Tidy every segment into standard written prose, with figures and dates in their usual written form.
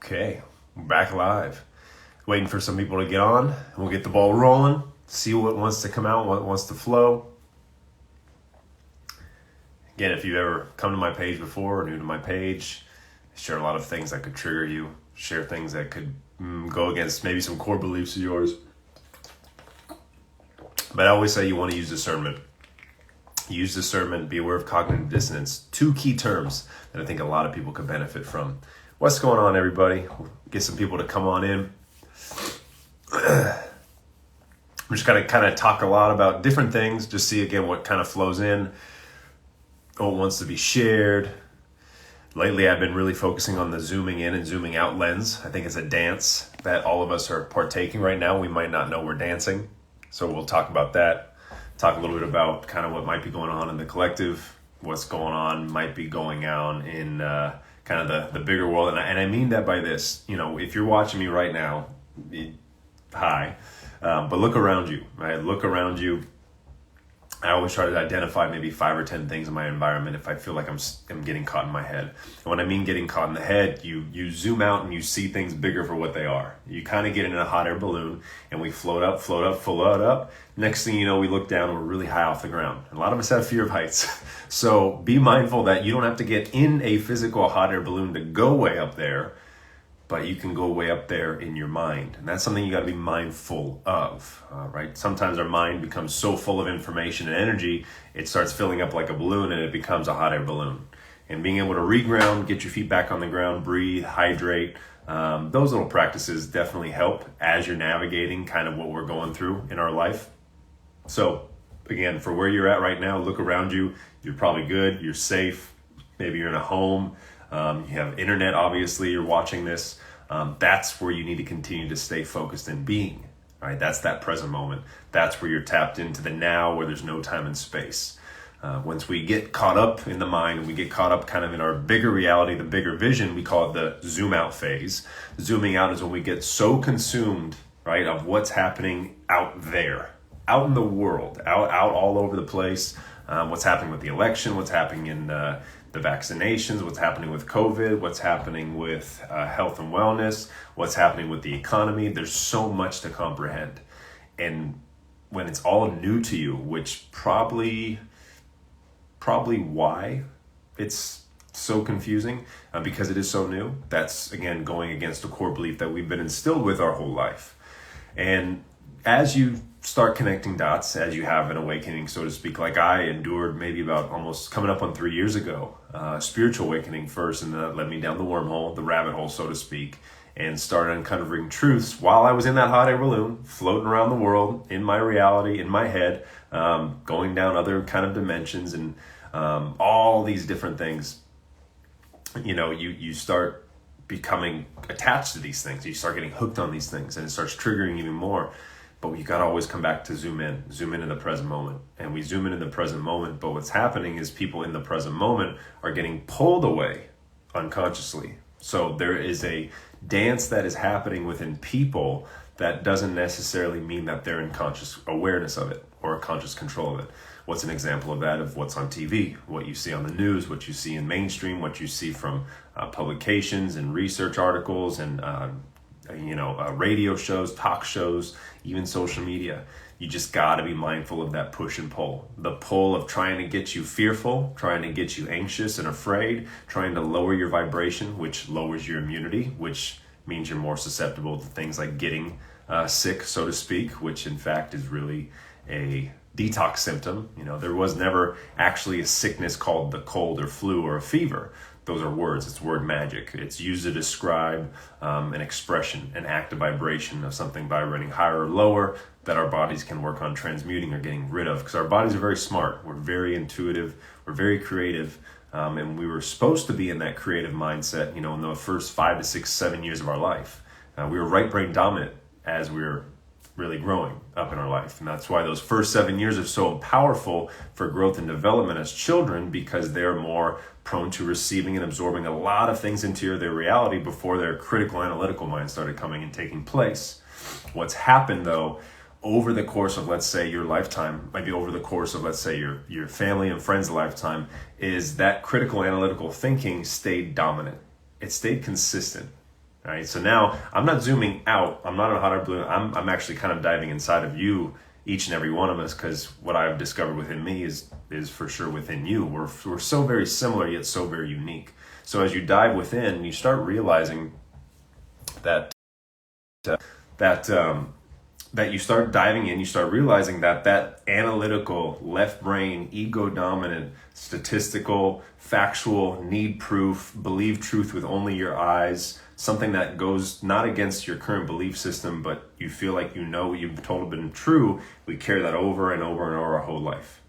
Okay, we're back live. Waiting for some people to get on. We'll get the ball rolling, see what wants to come out, what wants to flow. Again, if you've ever come to my page before or new to my page, I share a lot of things that could trigger you, share things that could go against maybe some core beliefs of yours. But I always say you want to use discernment. Use discernment, be aware of cognitive dissonance. Two key terms that I think a lot of people could benefit from. What's going on, everybody? Get some people to come on in. I'm just going to kind of talk a lot about different things. Just see again what kind of flows in, what wants to be shared. Lately, I've been really focusing on the zooming in and zooming out lens. I think it's a dance that all of us are partaking right now. We might not know we're dancing. So we'll talk about that. Talk a little bit about kind of what might be going on in the collective, what's going on, might be going on in kind of the bigger world. And I mean that by this, if you're watching me right now, hi, but look around you, right? Look around you. I always try to identify maybe 5 or 10 things in my environment if I feel like I'm getting caught in my head. And when I mean getting caught in the head, you zoom out and you see things bigger for what they are. You kind of get in a hot air balloon and we float up, float up. Next thing you know, we look down and we're really high off the ground. A lot of us have fear of heights. So be mindful that you don't have to get in a physical hot air balloon to go way up there, but you can go way up there in your mind. And that's something you got to be mindful of, right? Sometimes our mind becomes so full of information and energy, it starts filling up like a balloon and it becomes a hot air balloon. And being able to reground, get your feet back on the ground, breathe, hydrate, those little practices definitely help as you're navigating kind of what we're going through in our life. So again, for where you're at right now, look around you. You're probably good. You're safe. Maybe you're in a home. You have internet, obviously, you're watching this. That's where you need to continue to stay focused in being, right? That's that present moment. That's where you're tapped into the now, where there's no time and space. Once we get caught up in the mind and we get caught up kind of in our bigger reality, the bigger vision, we call it the zoom out phase. Zooming out is when we get so consumed, right, of what's happening out there, out in the world, out all over the place. What's happening with the election, what's happening in the vaccinations, what's happening with COVID, what's happening with health and wellness, what's happening with the economy. There's so much to comprehend. And when it's all new to you, which probably why it's so confusing, because it is so new, that's, again, going against a core belief that we've been instilled with our whole life. And as you start connecting dots, as you have an awakening, so to speak, like I endured maybe about almost coming up on 3 years ago, spiritual awakening first, and that led me down the wormhole, the rabbit hole, so to speak, and started uncovering truths while I was in that hot air balloon, floating around the world, in my reality, in my head, going down other kind of dimensions and all these different things. You start becoming attached to these things. You start getting hooked on these things, and it starts triggering even more. But you got to always come back to zoom in the present moment. And we zoom in the present moment, but what's happening is people in the present moment are getting pulled away unconsciously. So there is a dance that is happening within people that doesn't necessarily mean that they're in conscious awareness of it or conscious control of it. What's an example of that? Of what's on TV, what you see on the news, what you see in mainstream, what you see from publications and research articles and radio shows, talk shows, even social media. You just got to be mindful of that push and pull. The pull of trying to get you fearful, trying to get you anxious and afraid, trying to lower your vibration, which lowers your immunity, which means you're more susceptible to things like getting sick, so to speak, which in fact is really a detox symptom. There was never actually a sickness called the cold or flu or a fever. Those are words. It's word magic. It's used to describe an expression, an act of vibration of something vibrating higher or lower that our bodies can work on transmuting or getting rid of, because our bodies are very smart. We're very intuitive. We're very creative. And we were supposed to be in that creative mindset, in the first 5 to 6, 7 years of our life. We were right brain dominant as we were really growing up in our life. And that's why those first 7 years are so powerful for growth and development as children, because they're more prone to receiving and absorbing a lot of things into their reality before their critical analytical mind started coming and taking place. What's happened though, over the course of, let's say, your lifetime, maybe over the course of, let's say, your family and friends' lifetime, is that critical analytical thinking stayed dominant. It stayed consistent. All right, so now I'm not zooming out. I'm not on a hot air balloon. I'm actually kind of diving inside of you, each and every one of us, because what I've discovered within me is for sure within you. We're so very similar yet so very unique. So as you dive within, you start realizing that that you start diving in, you start realizing that analytical, left brain, ego dominant, statistical, factual, need proof, believe truth with only your eyes, something that goes not against your current belief system, but you feel like you know what you've told been true. We carry that over and over and over our whole life.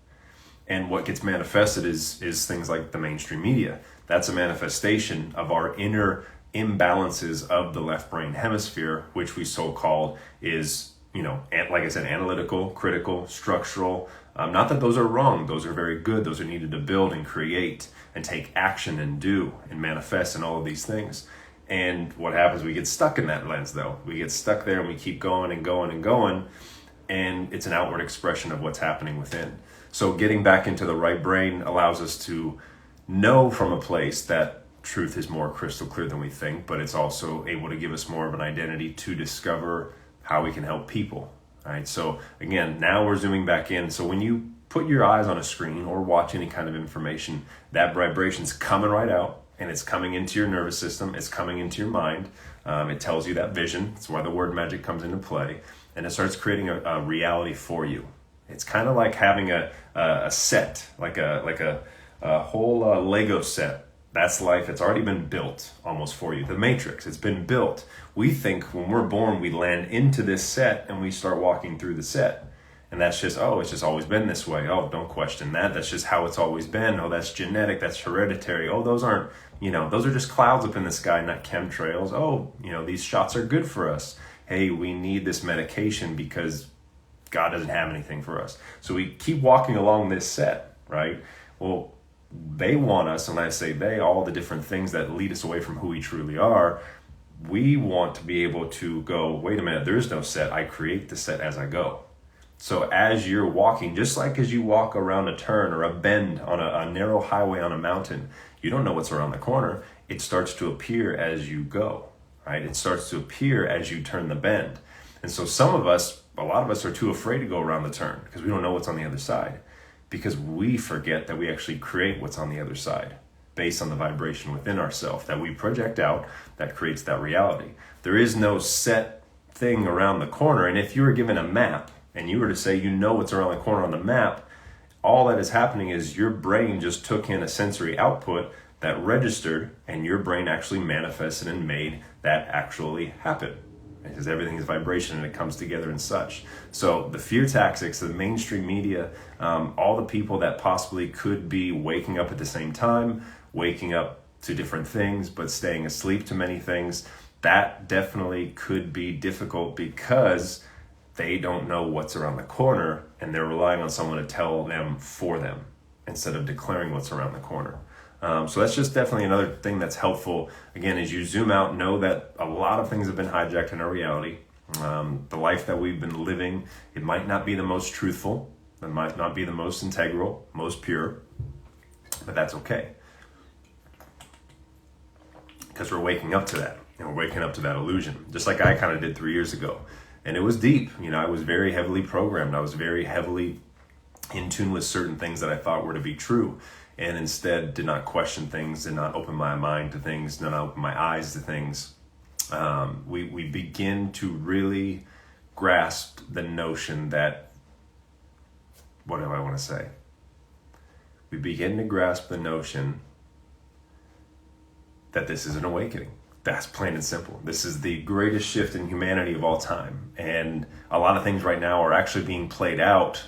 And what gets manifested is things like the mainstream media. That's a manifestation of our inner imbalances of the left brain hemisphere, which we so-called is, like I said, analytical, critical, structural. Not that those are wrong. Those are very good. Those are needed to build and create and take action and do and manifest and all of these things. And what happens, we get stuck in that lens though. We get stuck there and we keep going and going and going. And it's an outward expression of what's happening within. So getting back into the right brain allows us to know from a place that truth is more crystal clear than we think, but it's also able to give us more of an identity to discover how we can help people. All right. So again, now we're zooming back in. So when you put your eyes on a screen or watch any kind of information, that vibration's coming right out and it's coming into your nervous system. It's coming into your mind. It tells you that vision. That's why the word magic comes into play, and it starts creating a reality for you. It's kind of like having a set, like a whole Lego set. That's life. It's already been built almost for you. The Matrix, it's been built. We think when we're born, we land into this set and we start walking through the set. And that's just, it's just always been this way. Oh, don't question that. That's just how it's always been. Oh, that's genetic. That's hereditary. Oh, those aren't, those are just clouds up in the sky, not chemtrails. Oh, these shots are good for us. Hey, we need this medication because God doesn't have anything for us. So we keep walking along this set, right? Well, they want us, and I say they, all the different things that lead us away from who we truly are. We want to be able to go, wait a minute, there is no set. I create the set as I go. So as you're walking, just like as you walk around a turn or a bend on a narrow highway on a mountain, you don't know what's around the corner. It starts to appear as you go, right? It starts to appear as you turn the bend. And so a lot of us are too afraid to go around the turn because we don't know what's on the other side, because we forget that we actually create what's on the other side based on the vibration within ourselves that we project out that creates that reality. There is no set thing around the corner. And if you were given a map and you were to say, what's around the corner on the map, all that is happening is your brain just took in a sensory output that registered, and your brain actually manifested and made that actually happen. Because everything is vibration and it comes together and such. So the fear tactics, the mainstream media, all the people that possibly could be waking up at the same time, waking up to different things, but staying asleep to many things, that definitely could be difficult because they don't know what's around the corner and they're relying on someone to tell them for them instead of declaring what's around the corner. So that's just definitely another thing that's helpful. Again, as you zoom out, know that a lot of things have been hijacked in our reality. The life that we've been living, it might not be the most truthful, it might not be the most integral, most pure, but that's okay. Because we're waking up to that. We're waking up to that illusion, just like I kind of did 3 years ago. And it was deep. I was very heavily programmed. I was very heavily in tune with certain things that I thought were to be true, and instead did not question things, did not open my mind to things, did not open my eyes to things. We begin to really grasp the notion that, what do I want to say? We begin to grasp the notion that this is an awakening. That's plain and simple. This is the greatest shift in humanity of all time. And a lot of things right now are actually being played out,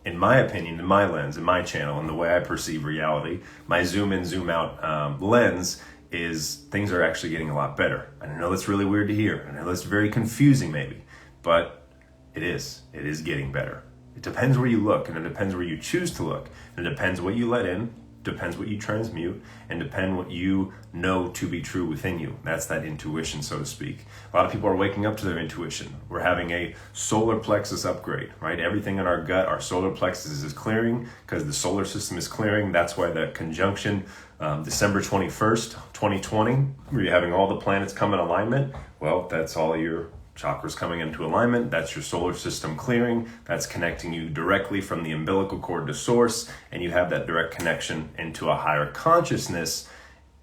in my opinion, in my lens, in my channel, in the way I perceive reality. My zoom in, zoom out lens is things are actually getting a lot better. I know that's really weird to hear. I know that's very confusing maybe, but it is. It is getting better. It depends where you look, and it depends where you choose to look. And it depends what you let in depends what you transmute, and depend what you know to be true within you. That's that intuition, so to speak. A lot of people are waking up to their intuition. We're having a solar plexus upgrade, right? Everything in our gut, our solar plexus is clearing because the solar system is clearing. That's why that conjunction, December 21st, 2020, where you're having all the planets come in alignment. Well, that's all your chakras coming into alignment. That's your solar system clearing. That's connecting you directly from the umbilical cord to source, and you have that direct connection into a higher consciousness.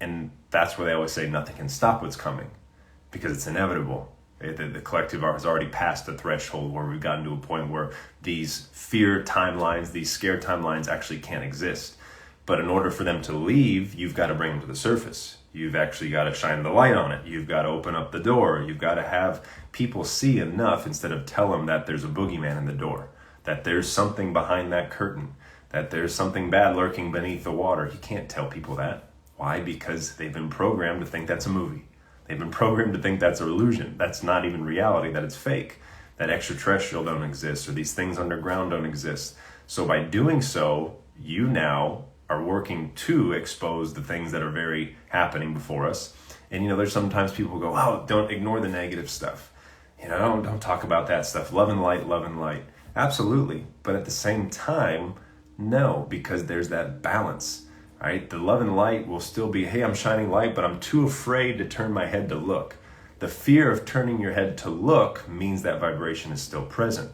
And that's where they always say nothing can stop what's coming, because it's inevitable. The collective has already passed the threshold where we've gotten to a point where these fear timelines, these scare timelines actually can't exist. But in order for them to leave, you've got to bring them to the surface. You've actually got to shine the light on it. You've got to open up the door. You've got to have people see enough instead of tell them that there's a boogeyman in the door, that there's something behind that curtain, that there's something bad lurking beneath the water. You can't tell people that. Why? Because they've been programmed to think that's a movie. They've been programmed to think that's an illusion. That's not even reality, that it's fake, that extraterrestrial don't exist, or these things underground don't exist. So by doing so, you now are working to expose the things that are very happening before us. And there's sometimes people go, oh, don't ignore the negative stuff. Don't talk about that stuff. Love and light, love and light. Absolutely. But at the same time, no, because there's that balance, right? The love and light will still be, hey, I'm shining light, but I'm too afraid to turn my head to look. The fear of turning your head to look means that vibration is still present.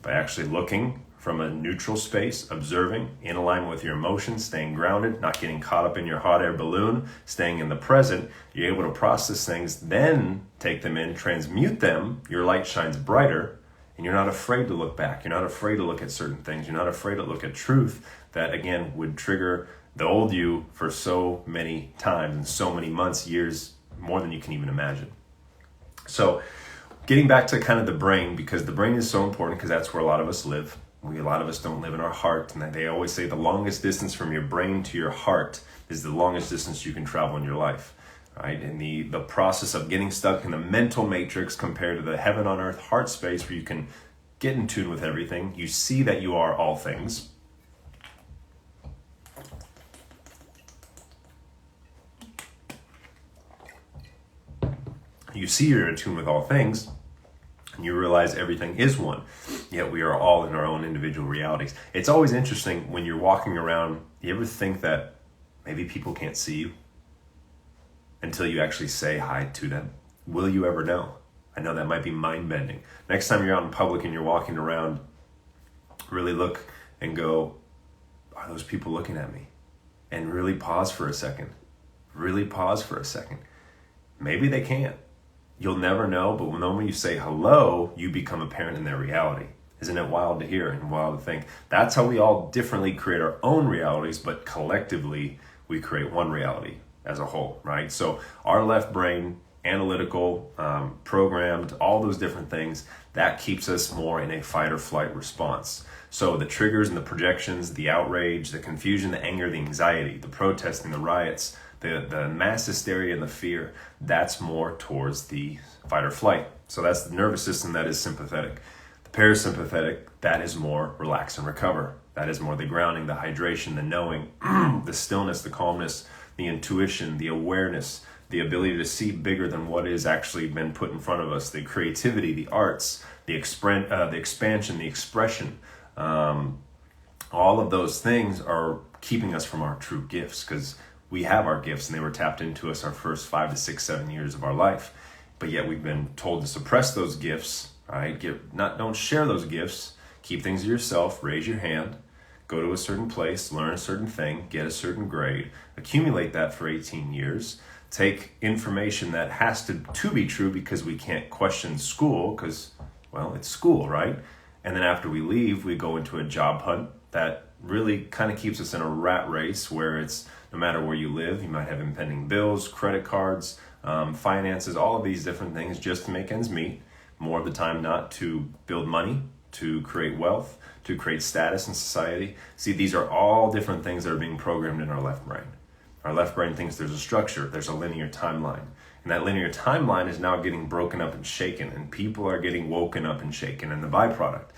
By actually looking from a neutral space, observing, in alignment with your emotions, staying grounded, not getting caught up in your hot air balloon, staying in the present, you're able to process things, then take them in, transmute them, your light shines brighter, and you're not afraid to look back. You're not afraid to look at certain things. You're not afraid to look at truth that, again, would trigger the old you for so many times and so many months, years, more than you can even imagine. So getting back to kind of the brain, because the brain is so important because that's where a lot of us live. A lot of us don't live in our heart, and they always say the longest distance from your brain to your heart is the longest distance you can travel in your life, right? And the process of getting stuck in the mental matrix compared to the heaven on earth heart space where you can get in tune with everything. You see that you are all things. You see you're in tune with all things, and you realize everything is one, yet we are all in our own individual realities. It's always interesting when you're walking around, you ever think that maybe people can't see you until you actually say hi to them? Will you ever know? I know that might be mind-bending. Next time you're out in public and you're walking around, really look and go, are those people looking at me? And really pause for a second. Really pause for a second. Maybe they can't. You'll never know, but when you say hello, you become apparent in their reality. Isn't it wild to hear and wild to think? That's how we all differently create our own realities, but collectively we create one reality as a whole, right? So our left brain, analytical, programmed, all those different things, that keeps us more in a fight or flight response. So the triggers and the projections, the outrage, the confusion, the anger, the anxiety, the protesting, the riots, the mass hysteria and the fear, that's more towards the fight or flight. So that's the nervous system that is sympathetic. The parasympathetic, that is more relax and recover. That is more the grounding, the hydration, the knowing, the stillness, the calmness, the intuition, the awareness, the ability to see bigger than what is actually been put in front of us, the creativity, the arts, the expansion, the expression. All of those things are keeping us from our true gifts, because we have our gifts and they were tapped into us our first 5 to 6, 7 years of our life. But yet we've been told to suppress those gifts, right? Don't share those gifts. Keep things to yourself, raise your hand, go to a certain place, learn a certain thing, get a certain grade, accumulate that for 18 years, take information that has to be true because we can't question school because, well, it's school, right? And then after we leave, we go into a job hunt that really kind of keeps us in a rat race where it's no matter where you live, you might have impending bills, credit cards, finances, all of these different things just to make ends meet. More of the time not to build money, to create wealth, to create status in society. See, these are all different things that are being programmed in our left brain. Our left brain thinks there's a structure, there's a linear timeline. And that linear timeline is now getting broken up and shaken, and people are getting woken up and shaken, and the byproduct.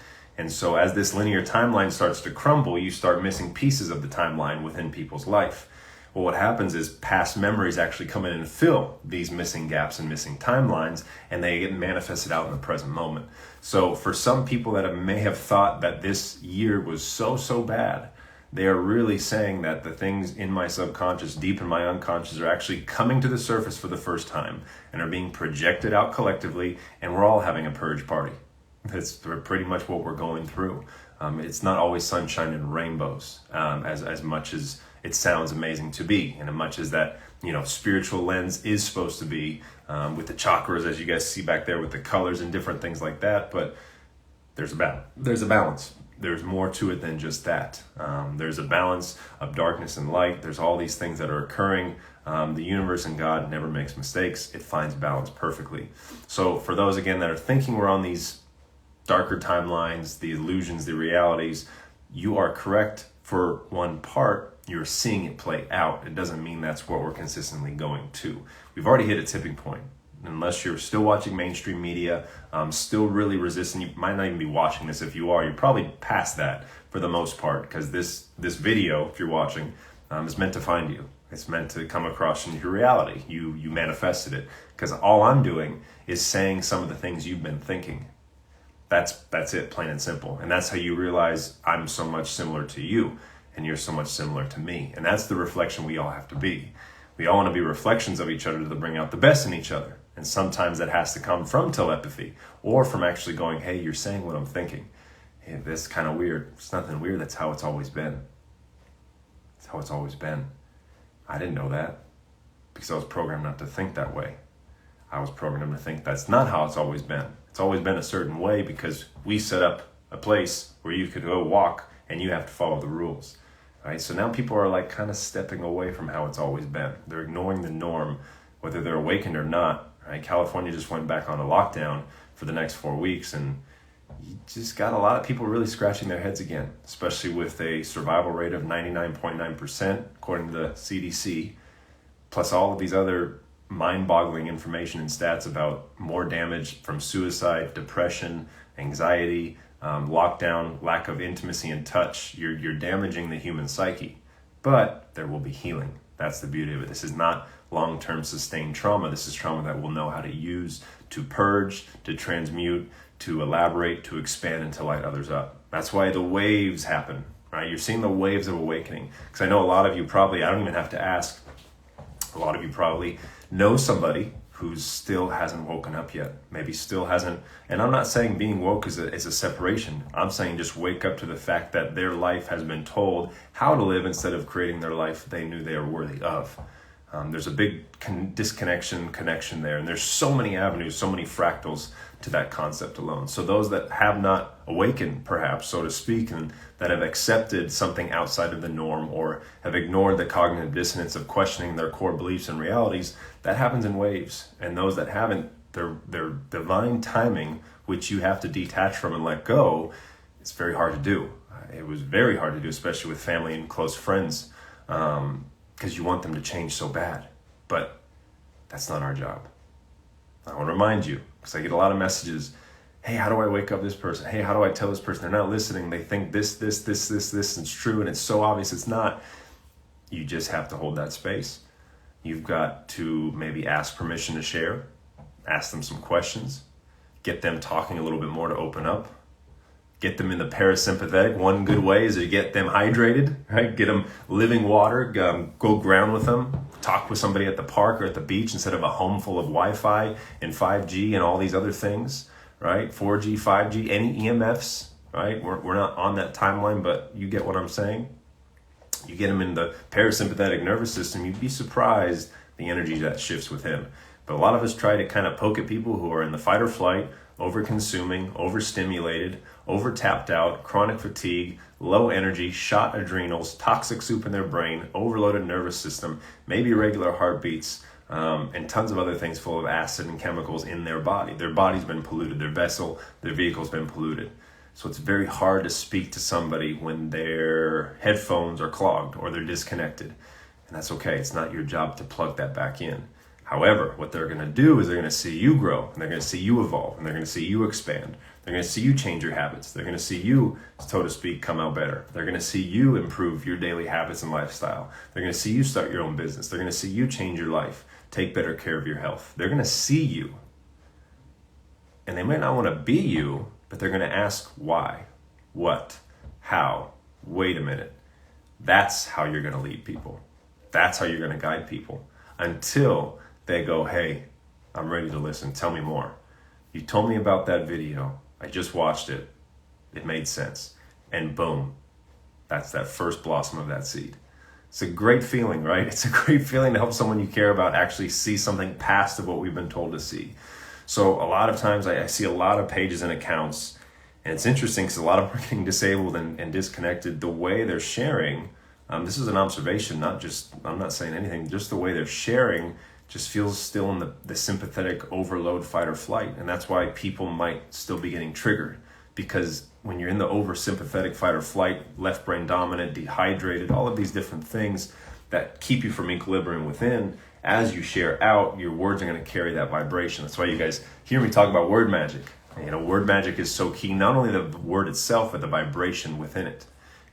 And so as this linear timeline starts to crumble, you start missing pieces of the timeline within people's life. Well, what happens is past memories actually come in and fill these missing gaps and missing timelines, and they get manifested out in the present moment. So for some people that may have thought that this year was so bad, they are really saying that the things in my subconscious, deep in my unconscious, are actually coming to the surface for the first time and are being projected out collectively, and we're all having a purge party. That's pretty much what we're going through. It's not always sunshine and rainbows, as much as it sounds amazing to be, and as much as that, spiritual lens is supposed to be, with the chakras, as you guys see back there, with the colors and different things like that. But there's a balance. There's more to it than just that. There's a balance of darkness and light. There's all these things that are occurring. The universe and God never makes mistakes. It finds balance perfectly. So for those, again, that are thinking we're on these darker timelines, the illusions, the realities, you are correct for one part. You're seeing it play out. It doesn't mean that's what we're consistently going to. We've already hit a tipping point. Unless you're still watching mainstream media, still really resistant. You might not even be watching this. If you are, you're probably past that for the most part, because this video, if you're watching, is meant to find you. It's meant to come across into your reality. You manifested it, because all I'm doing is saying some of the things you've been thinking. That's it, plain and simple. And that's how you realize I'm so much similar to you, and you're so much similar to me. And that's the reflection we all have to be. We all want to be reflections of each other to bring out the best in each other. And sometimes that has to come from telepathy, or from actually going, hey, you're saying what I'm thinking. Hey, that's kind of weird. It's nothing weird. That's how it's always been. It's how it's always been. I didn't know that because I was programmed not to think that way. I was programmed to think that's not how it's always been. It's always been a certain way because we set up a place where you could go walk and you have to follow the rules. Right? So now people are like kind of stepping away from how it's always been. They're ignoring the norm, whether they're awakened or not. Right? California just went back on a lockdown for the next 4 weeks, and you just got a lot of people really scratching their heads again, especially with a survival rate of 99.9%, according to the CDC, plus all of these other mind-boggling information and stats about more damage from suicide, depression, anxiety, lockdown, lack of intimacy and touch. You're damaging the human psyche, but there will be healing. That's the beauty of it. This is not long-term sustained trauma. This is trauma that we'll know how to use to purge, to transmute, to elaborate, to expand, and to light others up. That's why the waves happen, right? You're seeing the waves of awakening. Because I know a lot of you probably, I don't even have to ask, a lot of you probably know somebody who still hasn't woken up yet, maybe still hasn't. And I'm not saying being woke is a separation. I'm saying just wake up to the fact that their life has been told how to live instead of creating their life they knew they were worthy of. There's a big connection there. And there's so many avenues, so many fractals to that concept alone. So those that have not awakened, perhaps, so to speak, and that have accepted something outside of the norm or have ignored the cognitive dissonance of questioning their core beliefs and realities, that happens in waves. And those that haven't, their divine timing, which you have to detach from and let go, it's very hard to do. It was very hard to do, especially with family and close friends, because you want them to change so bad. But that's not our job. I want to remind you, because I get a lot of messages, hey, how do I wake up this person? Hey, how do I tell this person? They're not listening. They think this, and it's true, and it's so obvious it's not. You just have to hold that space. You've got to maybe ask permission to share, ask them some questions, get them talking a little bit more to open up, get them in the parasympathetic. One good way is to get them hydrated, right? Get them living water, go ground with them, talk with somebody at the park or at the beach instead of a home full of Wi-Fi and 5G and all these other things, right? 4G, 5G, any EMFs, right? We're not on that timeline, but you get what I'm saying. You get them in the parasympathetic nervous system, you'd be surprised the energy that shifts within. But a lot of us try to kind of poke at people who are in the fight or flight, over-consuming, overstimulated, over-tapped out, chronic fatigue, low energy, shot adrenals, toxic soup in their brain, overloaded nervous system, maybe irregular heartbeats, and tons of other things full of acid and chemicals in their body. Their body's been polluted, their vessel, their vehicle's been polluted. So it's very hard to speak to somebody when their headphones are clogged or they're disconnected. And that's okay. It's not your job to plug that back in. However, what they're going to do is they're going to see you grow, and they're going to see you evolve, and they're going to see you expand. They're going to see you change your habits. They're going to see you, so to speak, come out better. They're going to see you improve your daily habits and lifestyle. They're going to see you start your own business. They're going to see you change your life, take better care of your health. They're going to see you. And they might not want to be you, but they're going to ask why, what, how, wait a minute. That's how you're going to lead people. That's how you're going to guide people until they go, hey, I'm ready to listen. Tell me more. You told me about that video. I just watched it. It made sense. And boom, that's that first blossom of that seed. It's a great feeling, right? It's a great feeling to help someone you care about actually see something past of what we've been told to see. So a lot of times I see a lot of pages and accounts, and it's interesting because a lot of them are getting disabled and disconnected. The way they're sharing, this is an observation, I'm not saying anything, just the way they're sharing just feels still in the sympathetic overload, fight or flight. And that's why people might still be getting triggered, because when you're in the over sympathetic fight or flight, left brain dominant, dehydrated, all of these different things that keep you from equilibrium within, as you share out, your words are going to carry that vibration. That's why you guys hear me talk about word magic. Word magic is so key, not only the word itself, but the vibration within it,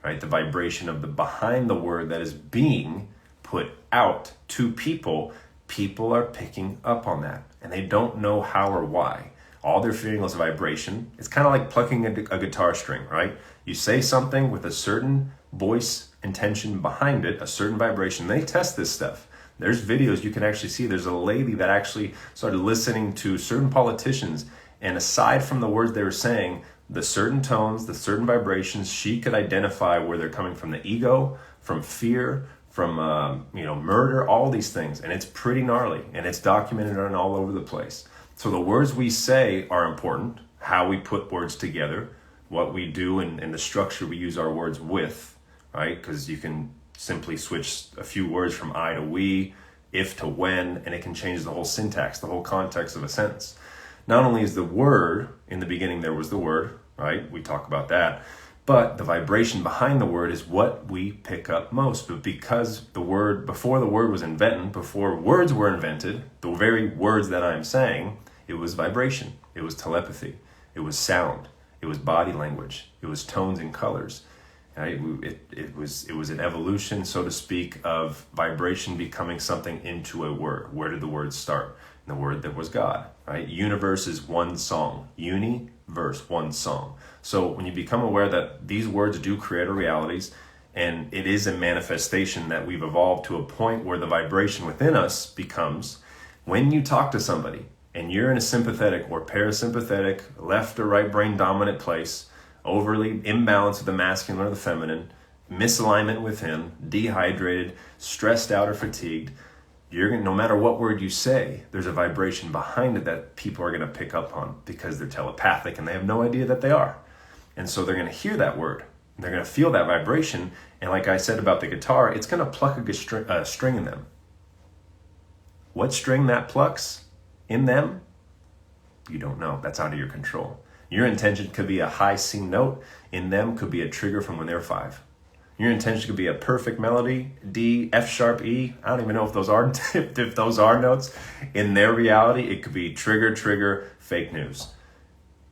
right? The vibration of the behind the word that is being put out to people. People are picking up on that, and they don't know how or why. All they're feeling is a vibration. It's kind of like plucking a guitar string, right? You say something with a certain voice intention behind it, a certain vibration. They test this stuff. There's videos you can actually see. There's a lady that actually started listening to certain politicians, and aside from the words they were saying, the certain tones, the certain vibrations, she could identify where they're coming from, the ego, from fear, from murder, all these things. And it's pretty gnarly, and it's documented on all over the place. So the words we say are important, how we put words together, what we do, and the structure we use our words with, right? Because you can simply switch a few words from I to we, if to when, and it can change the whole syntax, the whole context of a sentence. Not only is the word, in the beginning there was the word, right? We talk about that. But the vibration behind the word is what we pick up most. But because the word, before the word was invented, before words were invented, the very words that I'm saying, it was vibration, it was telepathy, it was sound, it was body language, it was tones and colors. Right? It was an evolution, so to speak, of vibration becoming something into a word. Where did the word start? And the word that was God, right? Universe is one song. Universe, one song. So when you become aware that these words do create our realities, and it is a manifestation that we've evolved to a point where the vibration within us becomes, when you talk to somebody and you're in a sympathetic or parasympathetic, left or right brain dominant place, overly imbalanced with the masculine or the feminine, misalignment within, dehydrated, stressed out or fatigued, no matter what word you say, there's a vibration behind it that people are going to pick up on because they're telepathic and they have no idea that they are. And so they're going to hear that word. They're going to feel that vibration. And like I said about the guitar, it's going to pluck a string in them. What string that plucks in them, you don't know. That's out of your control. Your intention could be a high C note. In them could be a trigger from when they're 5. Your intention could be a perfect melody, D, F sharp, E. I don't even know if those are notes. In their reality, it could be trigger, fake news.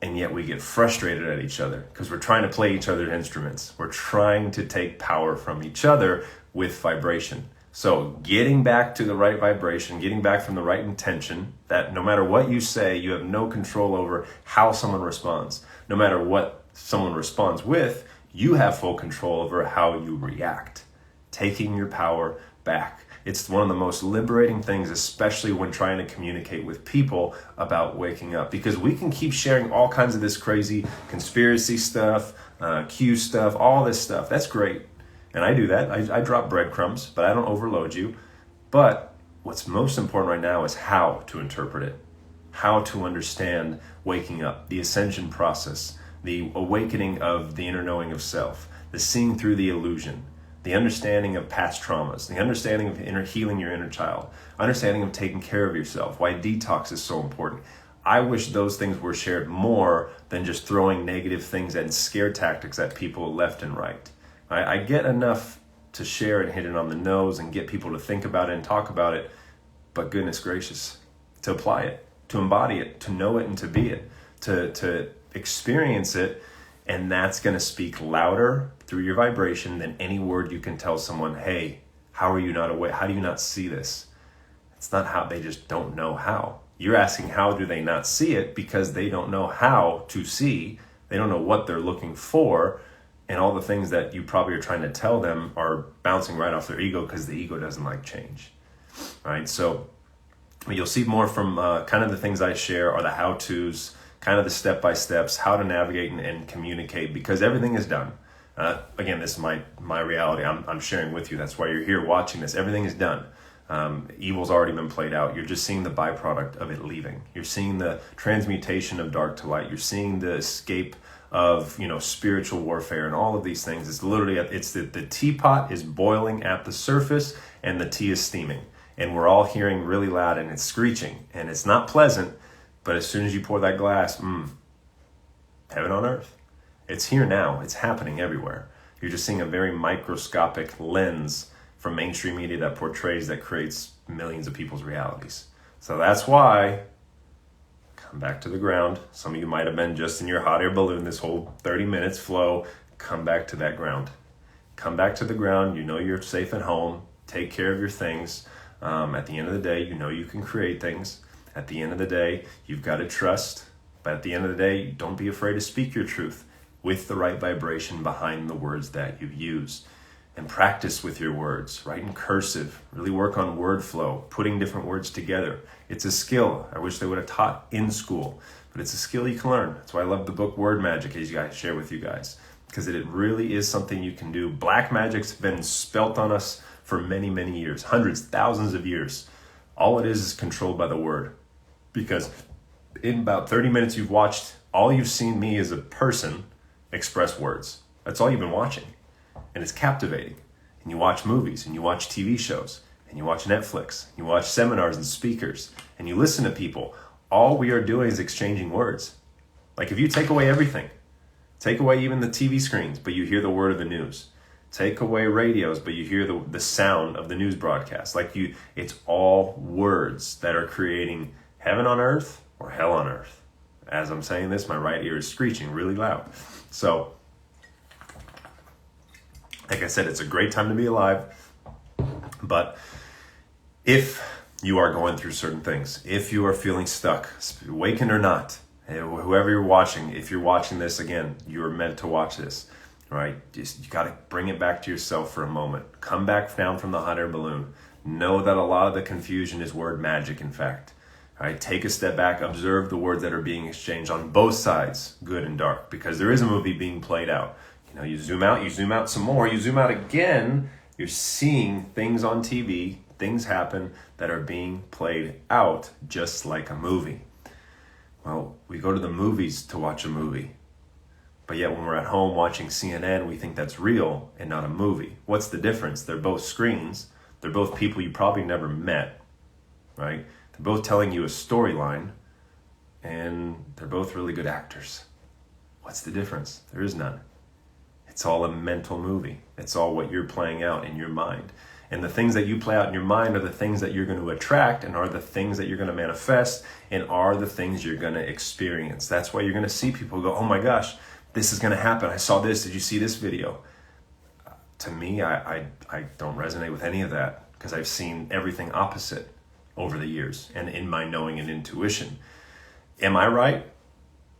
And yet we get frustrated at each other because we're trying to play each other's instruments. We're trying to take power from each other with vibration. So getting back to the right vibration, getting back from the right intention, that no matter what you say, you have no control over how someone responds. No matter what someone responds with, you have full control over how you react, taking your power back. It's one of the most liberating things, especially when trying to communicate with people about waking up, because we can keep sharing all kinds of this crazy conspiracy stuff, Q stuff, all this stuff. That's great. And I do that. I drop breadcrumbs, but I don't overload you. But what's most important right now is how to interpret it, how to understand waking up, the ascension process, the awakening of the inner knowing of self, the seeing through the illusion, the understanding of past traumas, the understanding of healing your inner child, understanding of taking care of yourself, why detox is so important. I wish those things were shared more than just throwing negative things and scare tactics at people left and right. I get enough to share and hit it on the nose and get people to think about it and talk about it, but goodness gracious, to apply it, to embody it, to know it and to be it, to experience it, and that's going to speak louder through your vibration than any word you can tell someone. Hey, how are you not aware? How do you not see this? It's not how, they just don't know how. You're asking how do they not see it, because they don't know how to see. They don't know what they're looking for, and all the things that you probably are trying to tell them are bouncing right off their ego, because the ego doesn't like change. Right? So you'll see more from kind of the things I share are the how-tos, kind of the step-by-steps, how to navigate and communicate, because everything is done. Again, this is my reality. I'm sharing with you. That's why you're here watching this. Everything is done. Evil's already been played out. You're just seeing the byproduct of it leaving. You're seeing the transmutation of dark to light. You're seeing the escape of, spiritual warfare and all of these things. It's literally, the teapot is boiling at the surface and the tea is steaming. And we're all hearing really loud and it's screeching. And it's not pleasant, but as soon as you pour that glass, heaven on earth. It's here now. It's happening everywhere. You're just seeing a very microscopic lens from mainstream media that portrays, that creates millions of people's realities. So that's why, come back to the ground. Some of you might have been just in your hot air balloon this whole 30 minutes flow. Come back to that ground. Come back to the ground. You know you're safe at home. Take care of your things. At the end of the day, you know you can create things. At the end of the day, you've got to trust. But at the end of the day, don't be afraid to speak your truth with the right vibration behind the words that you use. And practice with your words. Write in cursive. Really work on word flow, putting different words together. It's a skill. I wish they would have taught in school, but it's a skill you can learn. That's why I love the book Word Magic, as you guys share with you guys, because it really is something you can do. Black magic's been spelt on us for many, many years, hundreds, thousands of years. All it is controlled by the word. Because in about 30 minutes you've watched, all you've seen me as a person express words. That's all you've been watching. And it's captivating. And you watch movies, and you watch TV shows, and you watch Netflix, you watch seminars and speakers, and you listen to people. All we are doing is exchanging words. Like if you take away everything, take away even the TV screens, but you hear the word of the news. Take away radios, but you hear the sound of the news broadcast. It's all words that are creating heaven on earth or hell on earth. As I'm saying this, my right ear is screeching really loud. So, like I said, it's a great time to be alive. But if you are going through certain things, if you are feeling stuck, awakened or not, whoever you're watching, if you're watching this, again, you're meant to watch this, right? Just, you got to bring it back to yourself for a moment. Come back down from the hot air balloon. Know that a lot of the confusion is word magic, in fact. All right, take a step back, observe the words that are being exchanged on both sides, good and dark, because there is a movie being played out. You zoom out some more, you zoom out again, you're seeing things on TV, things happen that are being played out just like a movie. Well, we go to the movies to watch a movie, but yet when we're at home watching CNN, we think that's real and not a movie. What's the difference? They're both screens, they're both people you probably never met, right? They're both telling you a storyline, and they're both really good actors. What's the difference? There is none. It's all a mental movie. It's all what you're playing out in your mind. And the things that you play out in your mind are the things that you're going to attract, and are the things that you're going to manifest, and are the things you're going to experience. That's why you're going to see people go, oh my gosh, this is going to happen. I saw this. Did you see this video? To me, I don't resonate with any of that, because I've seen everything opposite over the years and in my knowing and intuition. Am I right?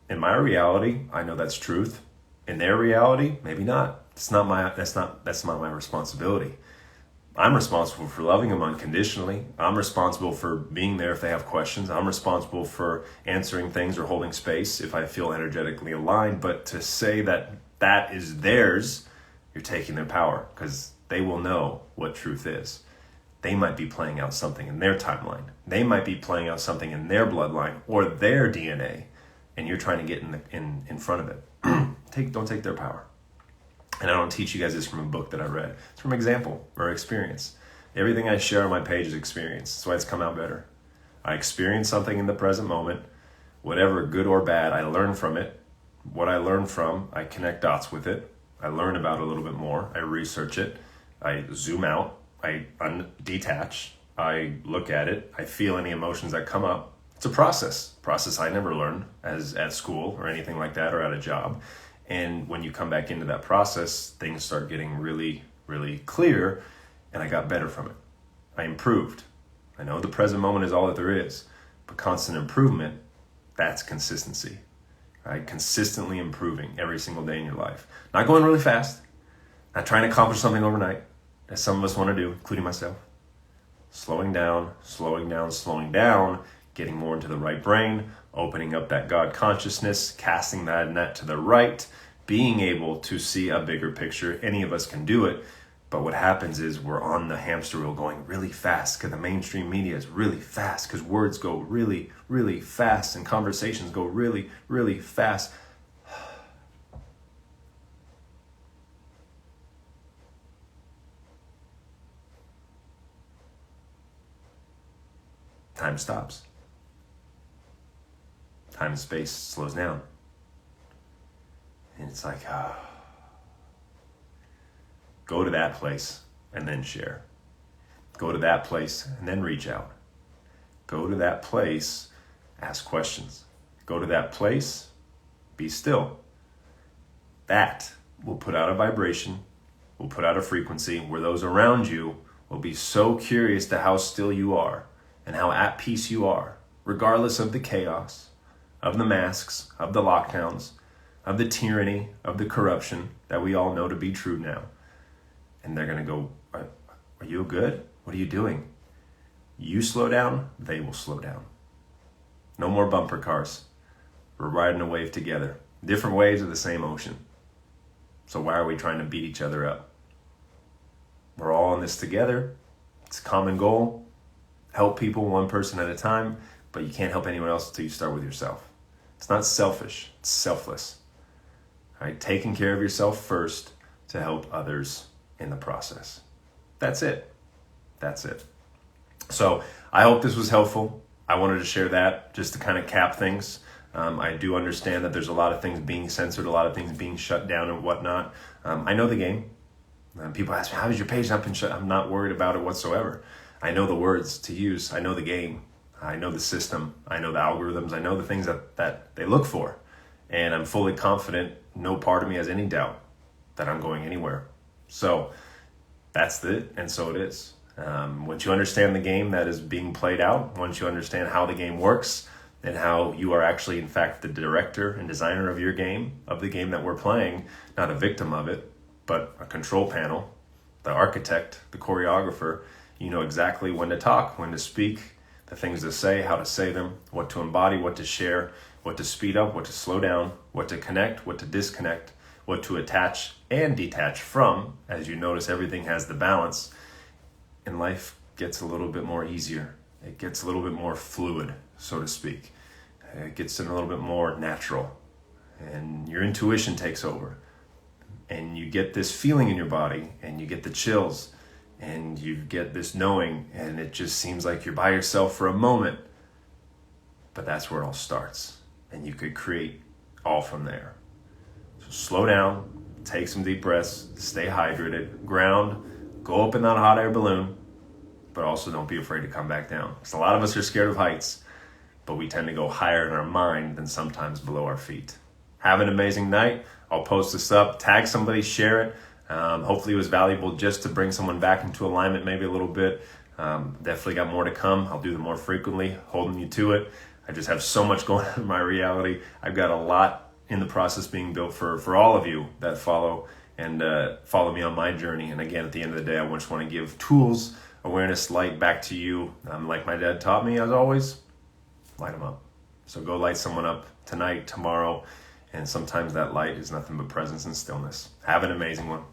In my reality, I know that's truth. In their reality, maybe not. That's not my responsibility. I'm responsible for loving them unconditionally. I'm responsible for being there if they have questions. I'm responsible for answering things or holding space if I feel energetically aligned. But to say that that is theirs, you're taking their power, because they will know what truth is. They might be playing out something in their timeline. They might be playing out something in their bloodline or their DNA, and you're trying to get in front of it. Don't take their power. And I don't teach you guys this from a book that I read. It's from example or experience. Everything I share on my page is experience. That's why it's come out better. I experience something in the present moment, whatever, good or bad, I learn from it. What I learn from, I connect dots with it. I learn about it a little bit more. I research it. I zoom out. I detach. I look at it. I feel any emotions that come up. It's a process I never learned as at school or anything like that or at a job. And when you come back into that process, things start getting really, really clear, and I got better from it. I improved. I know the present moment is all that there is, but constant improvement, that's consistency, right? Consistently improving every single day in your life. Not going really fast, not trying to accomplish something overnight, as some of us want to do, including myself. Slowing down, getting more into the right brain, opening up that God consciousness, casting that net to the right, being able to see a bigger picture. Any of us can do it, but what happens is we're on the hamster wheel going really fast because the mainstream media is really fast, because words go really, really fast and conversations go really, really fast. Time stops. Time and space slows down. And it's like, go to that place and then share. Go to that place and then reach out. Go to that place, ask questions. Go to that place, be still. That will put out a vibration, will put out a frequency where those around you will be so curious to how still you are and how at peace you are, regardless of the chaos, of the masks, of the lockdowns, of the tyranny, of the corruption that we all know to be true now. And they're going to go, are you good? What are you doing? You slow down, they will slow down. No more bumper cars. We're riding a wave together. Different waves of the same ocean. So why are we trying to beat each other up? We're all in this together. It's a common goal. Help people one person at a time, but you can't help anyone else until you start with yourself. It's not selfish, it's selfless. All right, taking care of yourself first to help others in the process. That's it. So I hope this was helpful. I wanted to share that just to kind of cap things. I do understand that there's a lot of things being censored, a lot of things being shut down and whatnot. I know the game. People ask me, how is your page not been shut? I'm not worried about it whatsoever. I know the words to use. I know the game. I know the system. I know the algorithms. I know the things that they look for. And I'm fully confident, no part of me has any doubt that I'm going anywhere. So that's it, and so it is. Once you understand the game that is being played out, once you understand how the game works and how you are actually, in fact, the director and designer of your game, of the game that we're playing, not a victim of it, but a control panel, the architect, the choreographer, you know exactly when to talk, when to speak, the things to say, how to say them, what to embody, what to share, what to speed up, what to slow down, what to connect, what to disconnect, what to attach and detach from. As you notice, everything has the balance, and life gets a little bit more easier. It gets a little bit more fluid, so to speak. It gets a little bit more natural, and your intuition takes over, and you get this feeling in your body, and you get the chills, and you get this knowing, and it just seems like you're by yourself for a moment. But that's where it all starts, and you could create all from there. So slow down, take some deep breaths, stay hydrated, ground, go up in that hot air balloon, but also don't be afraid to come back down. Because a lot of us are scared of heights, but we tend to go higher in our mind than sometimes below our feet. Have an amazing night. I'll post this up, tag somebody, share it. Hopefully it was valuable just to bring someone back into alignment maybe a little bit. Definitely got more to come. I'll do them more frequently, holding you to it. I just have so much going on in my reality. I've got a lot in the process being built for all of you that follow and follow me on my journey. And again, at the end of the day, I just want to give tools, awareness, light back to you. Like my dad taught me, as always, light them up. So go light someone up tonight, tomorrow, and sometimes that light is nothing but presence and stillness. Have an amazing one.